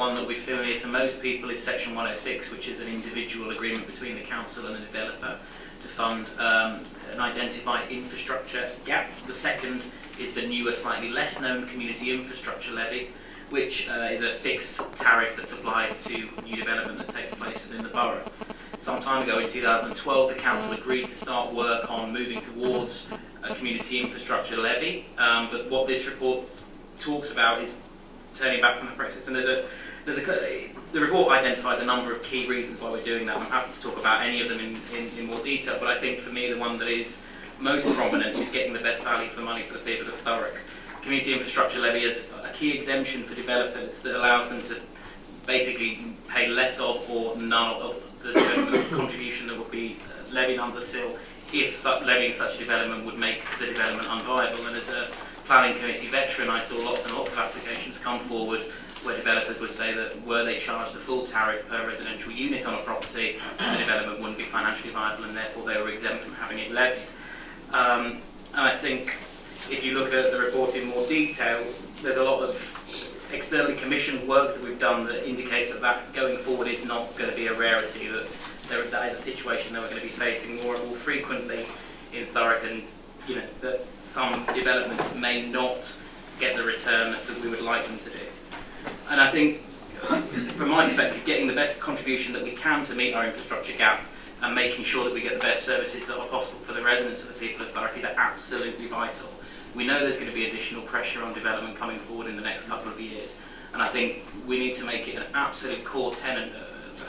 one that will be familiar to most people is Section 106, which is an individual agreement between the council and the developer to fund an identified infrastructure gap. The second is the newer, slightly less known community infrastructure levy, which is a fixed tariff that's applied to new development that takes place within the borough. Some time ago in 2012, the council agreed to start work on moving towards a community infrastructure levy, but what this report talks about is turning back from the process. And the report identifies a number of key reasons why we're doing that. I'm happy to talk about any of them in more detail, but I think for me the one that is most prominent is getting the best value for money for the people of Thurrock. Community infrastructure levy is a key exemption for developers that allows them to basically pay less of or none of the contribution that would be levied under SIL if levying such a development would make the development unviable. And as a planning committee veteran, I saw lots and lots of applications come forward where developers would say that were they charged the full tariff per residential unit on a property, the development wouldn't be financially viable and therefore they were exempt from having it levied. And I think if you look at the report in more detail, there's a lot of externally commissioned work that we've done that indicates that going forward is not going to be a rarity, that that is a situation that we're going to be facing more and more frequently in Thurrock, and that some developments may not get the return that we would like them to do. And I think, from my perspective, getting the best contribution that we can to meet our infrastructure gap and making sure that we get the best services that are possible for the residents of the people of Thurrock is absolutely vital. We know there's going to be additional pressure on development coming forward in the next couple of years, and I think we need to make it an absolute core tenet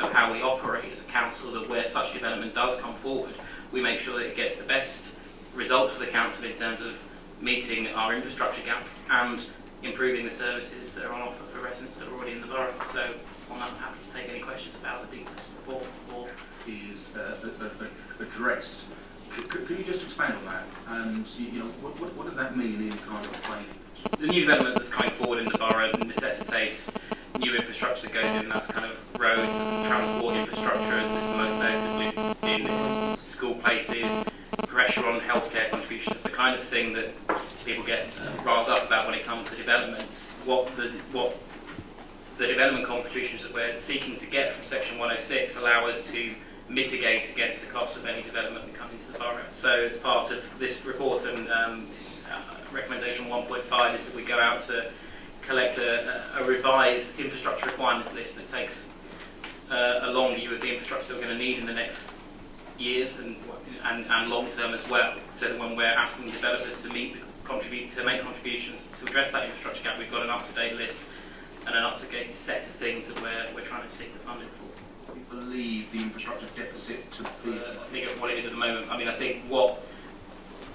of how we operate as a council, that where such development does come forward, we make sure that it gets the best results for the council in terms of meeting our infrastructure gap and improving the services that are on offer for residents that are already in the borough. So I'm happy to take any questions about the details of the report. Is addressed. Could you just expand on that? And what does that mean in kind of plain English? The new development that's coming forward in the borough necessitates new infrastructure that goes in, and that's kind of roads and transport infrastructure, as is most notably in school places, pressure on healthcare contributions, the kind of thing that people get riled up about when it comes to developments. What the development contributions that we're seeking to get from Section 106 allow us to mitigate against the cost of any development that comes into the borough. So as part of this report and recommendation 1.5 is that we go out to collect a revised infrastructure requirements list that takes a long view of the infrastructure that we're going to need in the next years and long term as well, so that when we're asking developers to make contributions to address that infrastructure gap, we've got an up-to-date list and an up-to-date set of things that we're trying to seek the funding for. We believe the infrastructure deficit to be. I think of what it is at the moment. I mean, I think what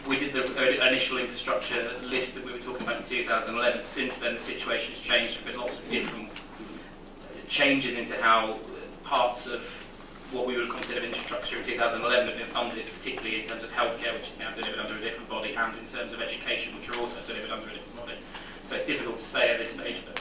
we did the initial infrastructure list that we were talking about in 2011. Since then, the situation has changed. There've been lots of different changes into how parts of what we would consider infrastructure in 2011 have been funded, particularly in terms of healthcare, which is now delivered under a different body, and in terms of education, which are also delivered under a different body. So it's difficult to say at this stage, but